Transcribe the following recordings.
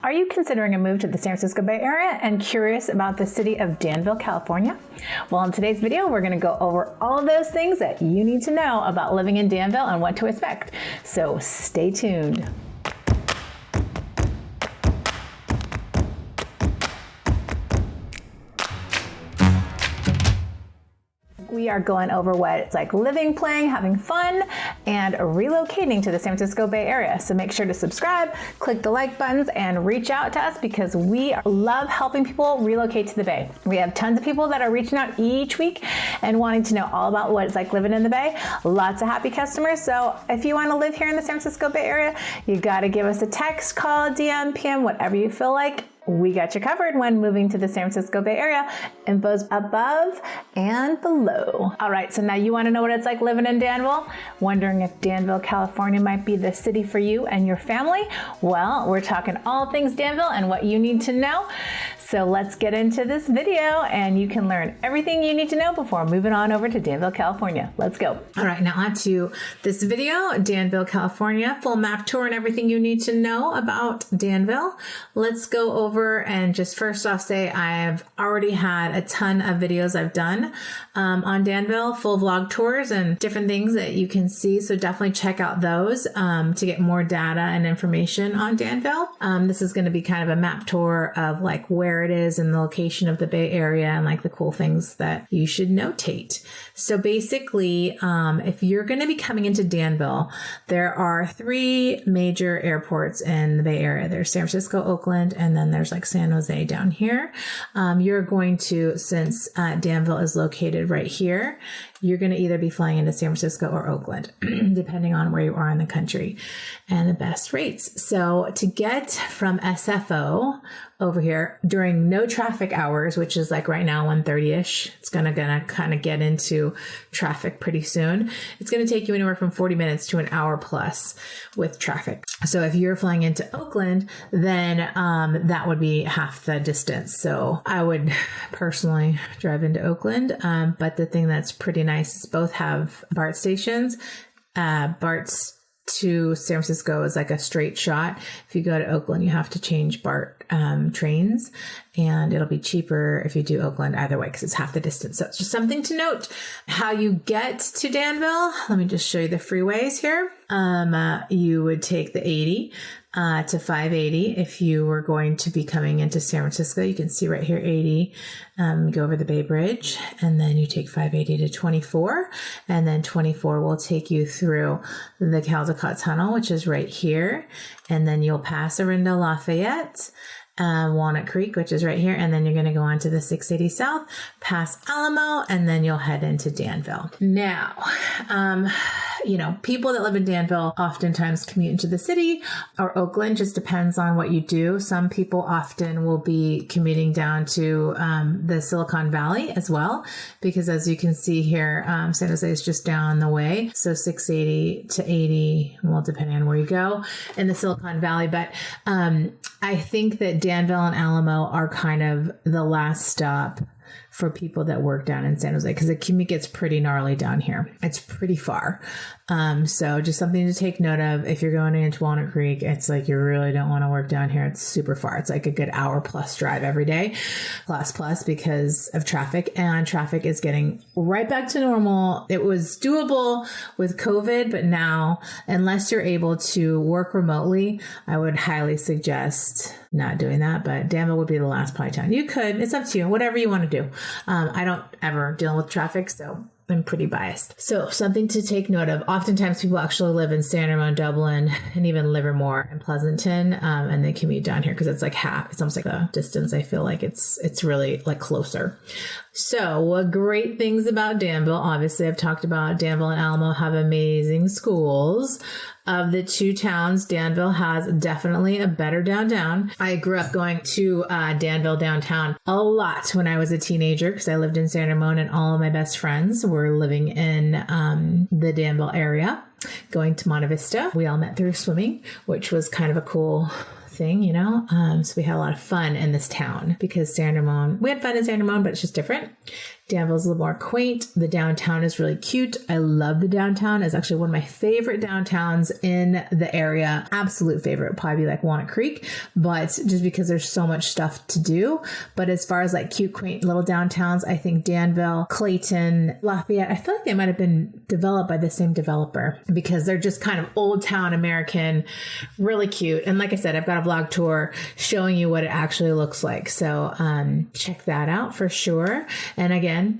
Are you considering a move to the San Francisco Bay Area and curious about the city of Danville, California? Well, in today's video, we're going to go over all of those things that you need to know about living in Danville and what to expect. So stay tuned. We are going over what it's like living, playing, having fun, and relocating to the San Francisco Bay Area. So make sure to subscribe, click the like buttons, and reach out to us because we love helping people relocate to the Bay. We have tons of people that are reaching out each week and wanting to know all about what it's like living in the Bay. Lots of happy customers. So if you want to live here in the San Francisco Bay Area, you got to give us a text, call, DM, PM, whatever you feel like. We got you covered when moving to the San Francisco Bay Area. Info's above and below. All right, so now you want to know what it's like living in Danville? Wondering if Danville, California might be the city for you and your family? Well, we're talking all things Danville and what you need to know. So let's get into this video and you can learn everything you need to know before moving on over to Danville, California. Let's go. All right, now on to this video, Danville, California, full map tour and everything you need to know about Danville. Let's go over and just first off say I've already had a ton of videos I've done on Danville, full vlog tours and different things that you can see. So definitely check out those to get more data and information on Danville. This is going to be kind of a map tour of like where it is and the location of the Bay Area and like the cool things that you should notate. So basically, if you're going to be coming into Danville, there are three major airports in the Bay Area. There's San Francisco, Oakland, and then there's like San Jose down here. You're going to, since Danville is located right here, you're going to either be flying into San Francisco or Oakland, depending on where you are in the country and the best rates. So to get from SFO over here during no traffic hours, which is like right now 1:30ish, it's gonna kind of get into traffic pretty soon. It's going to take you anywhere from 40 minutes to an hour plus with traffic. So if you're flying into Oakland, then that would be half the distance. So I would personally drive into Oakland. But the thing that's pretty nice is both have BART stations. BART's to San Francisco is like a straight shot. If you go to Oakland, you have to change BART trains, and it'll be cheaper if you do Oakland either way because it's half the distance. So it's just something to note. How you get to Danville, let me just show you the freeways here. You would take the 80 to 580 if you were going to be coming into San Francisco. You can see right here 80, go over the Bay Bridge, and then you take 580 to 24, and then 24 will take you through the Caldecott Tunnel, which is right here, and then you'll pass Orinda Lafayette, Walnut Creek, which is right here, and then you're going to go on to the 680 South, past Alamo, and then you'll head into Danville. Now, people that live in Danville oftentimes commute into the city or Oakland, just depends on what you do. Some people often will be commuting down to the Silicon Valley as well, because as you can see here, San Jose is just down the way. So 680 to 80, well, depending on where you go in the Silicon Valley. But I think that Danville and Alamo are kind of the last stop for people that work down in San Jose, because the commute gets pretty gnarly down here. It's pretty far. So just something to take note of. If you're going into Walnut Creek, it's like you really don't want to work down here. It's super far. It's like a good hour plus drive every day, plus because of traffic, and traffic is getting right back to normal. It was doable with COVID, but now, unless you're able to work remotely, I would highly suggest not doing that. But Danville would be the last probably town. You could, it's up to you, whatever you want to do. I don't ever deal with traffic, so I'm pretty biased. So something to take note of. Oftentimes people actually live in San Ramon, Dublin, and even Livermore and Pleasanton, and they commute down here because it's like half. It's almost like the distance. I feel like it's really like closer. So what great things about Danville. Obviously, I've talked about Danville and Alamo have amazing schools. Of the two towns, Danville has definitely a better downtown. I grew up going to Danville downtown a lot when I was a teenager because I lived in San Ramon, and all of my best friends were living in the Danville area, going to Monte Vista. We all met through swimming, which was kind of a cool thing, so we had a lot of fun in this town because San Ramon, we had fun in San Ramon, but it's just different. Danville's a little more quaint. The downtown is really cute. I love the downtown. It's actually one of my favorite downtowns in the area. Absolute favorite would probably be like Walnut Creek, but just because there's so much stuff to do. But as far as like cute, quaint little downtowns, I think Danville, Clayton, Lafayette, I feel like they might have been developed by the same developer because they're just kind of old town American, really cute. And like I said, I've got a vlog tour showing you what it actually looks like. So check that out for sure. And again,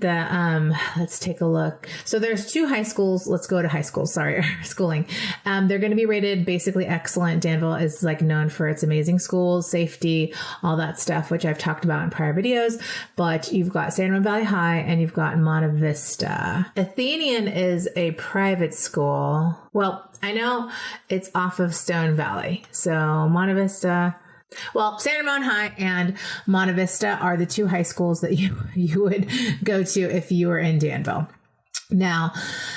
let's take a look. So there's 2 high schools. Let's go to high schools. Sorry, schooling. They're going to be rated basically excellent. Danville is like known for its amazing schools, safety, all that stuff, which I've talked about in prior videos. But you've got San Ramon Valley High and you've got Monte Vista. Athenian is a private school. Well, I know it's off of Stone Valley. So Monte Vista. Well, San Ramon High and Monte Vista are the 2 high schools that you would go to if you were in Danville. Now,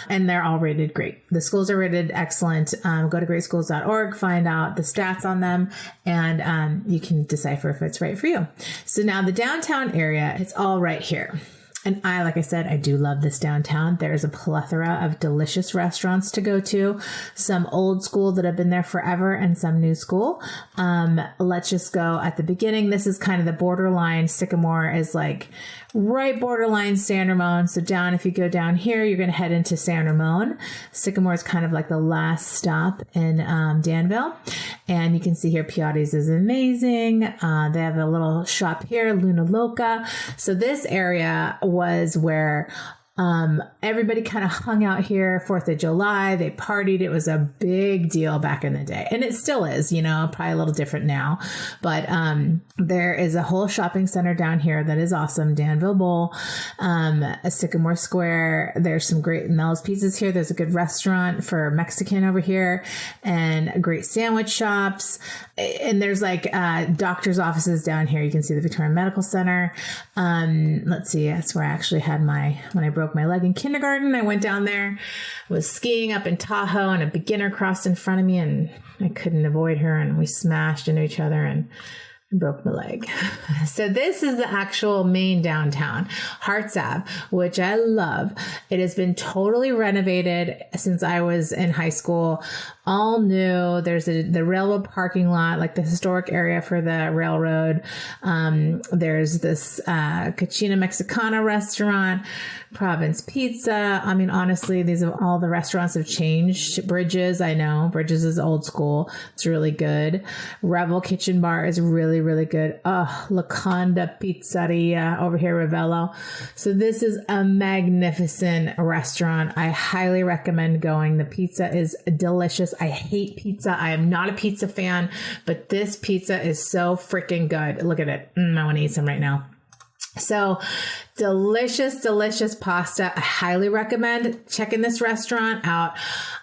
and they're all rated great. The schools are rated excellent. Go to greatschools.org, find out the stats on them, and you can decipher if it's right for you. So now the downtown area, it's all right here. And like I said, I do love this downtown. There's a plethora of delicious restaurants to go to, some old school that have been there forever and some new school. Let's just go at the beginning. This is kind of the borderline. Sycamore is like right borderline San Ramon. So down, if you go down here, you're going to head into San Ramon. Sycamore is kind of like the last stop in Danville. And you can see here, Piatti's is amazing. They have a little shop here, Luna Loca. So this area was where everybody kind of hung out here 4th of July. They partied. It was a big deal back in the day. And it still is, probably a little different now. But there is a whole shopping center down here that is awesome. Danville Bowl, a Sycamore Square. There's some great Mel's Pizzas here. There's a good restaurant for Mexican over here and great sandwich shops. And there's like doctor's offices down here. You can see the Victoria Medical Center. Let's see. That's where I actually had when I broke my leg in kindergarten, I went down there, was skiing up in Tahoe, and a beginner crossed in front of me and I couldn't avoid her, and we smashed into each other and broke my leg. So this is the actual main downtown, Harts Ave, which I love. It has been totally renovated since I was in high school. All new. There's the railroad parking lot, like the historic area for the railroad. There's this Cocina Mexicana restaurant, Province Pizza. I mean, honestly, all the restaurants have changed. Bridges, I know. Bridges is old school. It's really good. Revel Kitchen Bar is really, really good. Oh, La Conda Pizzeria over here, Ravello. So this is a magnificent restaurant. I highly recommend going. The pizza is delicious. I hate pizza. I am not a pizza fan, but this pizza is so freaking good. Look at it. I want to eat some right now. So delicious, delicious pasta. I highly recommend checking this restaurant out.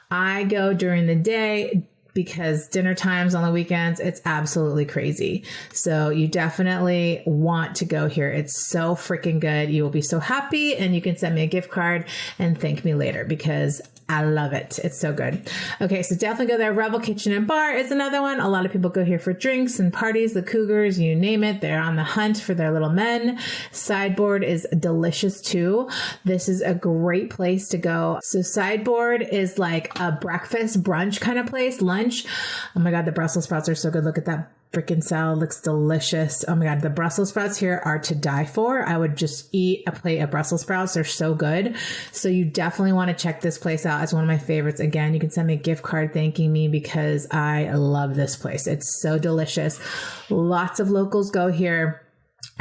I go during the day because dinner times on the weekends, it's absolutely crazy. So you definitely want to go here. It's so freaking good. You will be so happy, and you can send me a gift card and thank me later because I love it. It's so good. Okay, so definitely go there. Rebel Kitchen and Bar is another one. A lot of people go here for drinks and parties. The Cougars, you name it. They're on the hunt for their little men. Sideboard is delicious too. This is a great place to go. So Sideboard is like a breakfast brunch kind of place, lunch. Oh my God, the Brussels sprouts are so good. Look at that. Freaking salad looks delicious. Oh my God, the Brussels sprouts here are to die for. I would just eat a plate of Brussels sprouts. They're so good. So you definitely want to check this place out. It's one of my favorites. Again, you can send me a gift card thanking me because I love this place. It's so delicious. Lots of locals go here.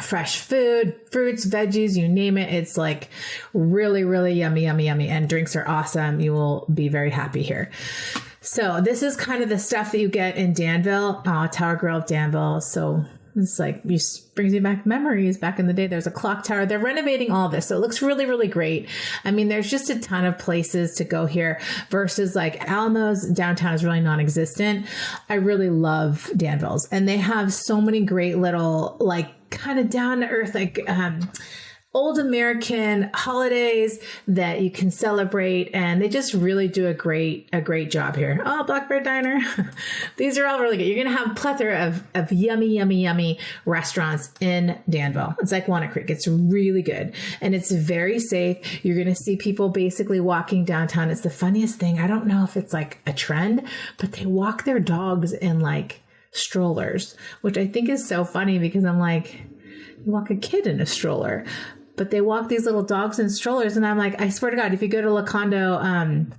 Fresh food, fruits, veggies, you name it. It's like really, really yummy, yummy, yummy. And drinks are awesome. You will be very happy here. So this is kind of the stuff that you get in Danville, Tower Grill of Danville. So it's like, brings me back memories back in the day. There's a clock tower. They're renovating all this. So it looks really, really great. I mean, there's just a ton of places to go here versus like Alamo's downtown is really non-existent. I really love Danville's, and they have so many great little, like kind of down to earth, like, old American holidays that you can celebrate, and they just really do a great job here. Oh, Blackbird Diner. These are all really good. You're going to have a plethora of yummy restaurants in Danville. It's like Walnut Creek. It's really good, and it's very safe. You're going to see people basically walking downtown. It's the funniest thing. I don't know if it's like a trend, but they walk their dogs in like strollers, which I think is so funny because I'm like, you walk a kid in a stroller, but they walk these little dogs in strollers. And I'm like, I swear to God, if you go to La Condo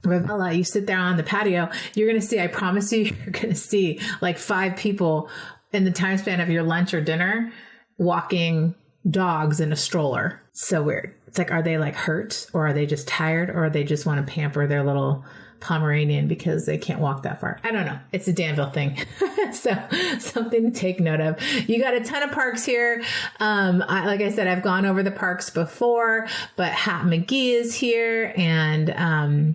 Ravella, you sit there on the patio, you're going to see, I promise you, you're going to see like 5 people in the time span of your lunch or dinner walking dogs in a stroller. So weird. It's like, are they like hurt, or are they just tired, or they just want to pamper their little Pomeranian because they can't walk that far? I don't know. It's a Danville thing. So something to take note of. You got a ton of parks here. Like I said, I've gone over the parks before, but Hat McGee is here, and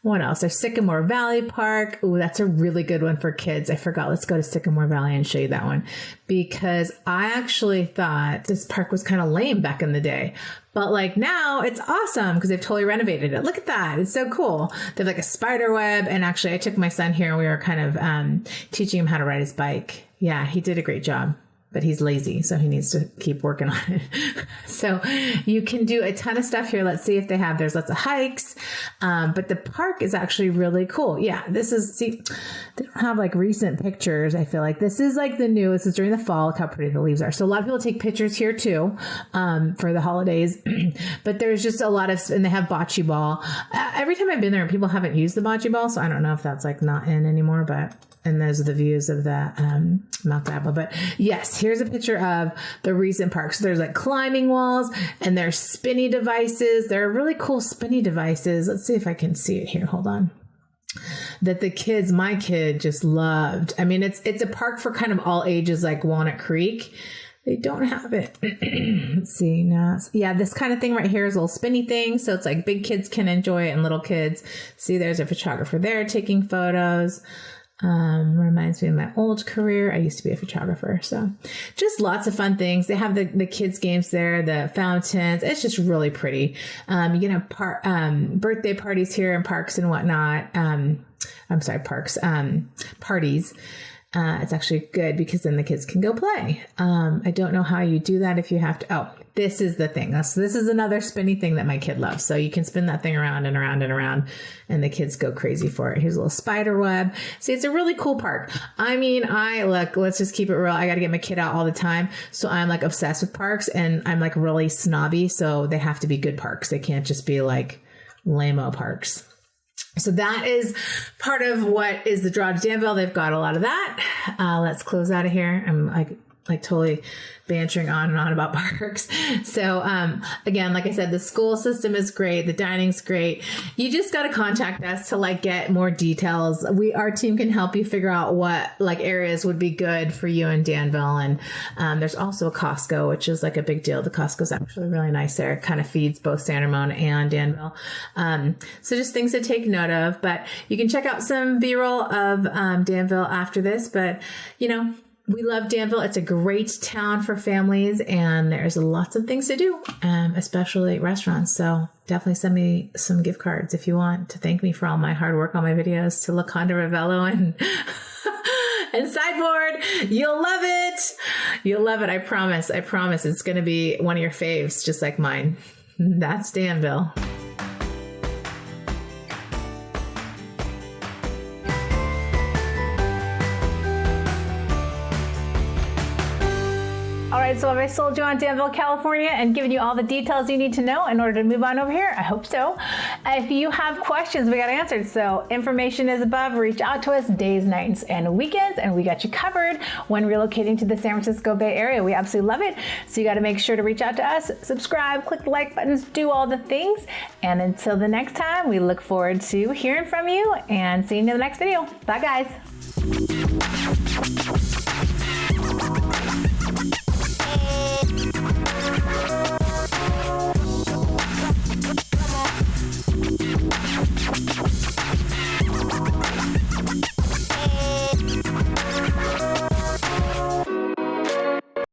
what else? There's Sycamore Valley Park. Ooh, that's a really good one for kids. I forgot. Let's go to Sycamore Valley and show you that one, because I actually thought this park was kind of lame back in the day. But like now it's awesome because they've totally renovated it. Look at that. It's so cool. They have like a spider web. And actually I took my son here and we were kind of teaching him how to ride his bike. Yeah, he did a great job. But he's lazy, so he needs to keep working on it. So you can do a ton of stuff here. Let's see if there's lots of hikes. But the park is actually really cool. Yeah, see, they don't have like recent pictures. I feel like this is like the new, this is during the fall. Look how pretty the leaves are. So a lot of people take pictures here too, for the holidays, but there's just a lot of, and they have bocce ball. Every time I've been there, people haven't used the bocce ball. So I don't know if that's like not in anymore, and those are the views of the Mount Diablo. But yes, here's a picture of the recent park. So there's like climbing walls, and there's spinny devices. There are really cool spinny devices. Let's see if I can see it here. Hold on. That my kid just loved. I mean, it's a park for kind of all ages, like Walnut Creek. They don't have it. Let's see now. Yeah, this kind of thing right here is a little spinny thing. So it's like big kids can enjoy it and little kids. See, there's a photographer there taking photos. Reminds me of my old career. I used to be a photographer. So just lots of fun things. They have the kids games there, the fountains. It's just really pretty. You can have birthday parties here and parks and whatnot. Parties. It's actually good because then the kids can go play. I don't know how you do that if you have to. Oh, this is the thing. This is another spinny thing that my kid loves. So you can spin that thing around and around and around, and the kids go crazy for it. Here's a little spider web. See, it's a really cool park. I mean, let's just keep it real. I got to get my kid out all the time. So I'm like obsessed with parks, and I'm like really snobby. So they have to be good parks. They can't just be like lame-o parks. So that is part of what is the draw to Danville. They've got a lot of that. Let's close out of here. I'm like totally bantering on and on about parks. So again, like I said, the school system is great. The dining's great. You just got to contact us to like get more details. Our team can help you figure out what like areas would be good for you in Danville. And there's also a Costco, which is like a big deal. The Costco's actually really nice there. It kind of feeds both San Ramon and Danville. So just things to take note of, but you can check out some B-roll of Danville after this, but we love Danville. It's a great town for families, and there's lots of things to do, especially restaurants. So definitely send me some gift cards if you want to thank me for all my hard work on my videos to La Conda Ravello and Sideboard. You'll love it. You'll love it. I promise. It's going to be one of your faves, just like mine. That's Danville. All right, so have I sold you on Danville, California and given you all the details you need to know in order to move on over here? I hope so. If you have questions, we got answered. So information is above. Reach out to us days, nights, and weekends, and we got you covered when relocating to the San Francisco Bay Area. We absolutely love it. So you got to make sure to reach out to us, subscribe, click the like buttons, do all the things. And until the next time, we look forward to hearing from you and seeing you in the next video. Bye, guys.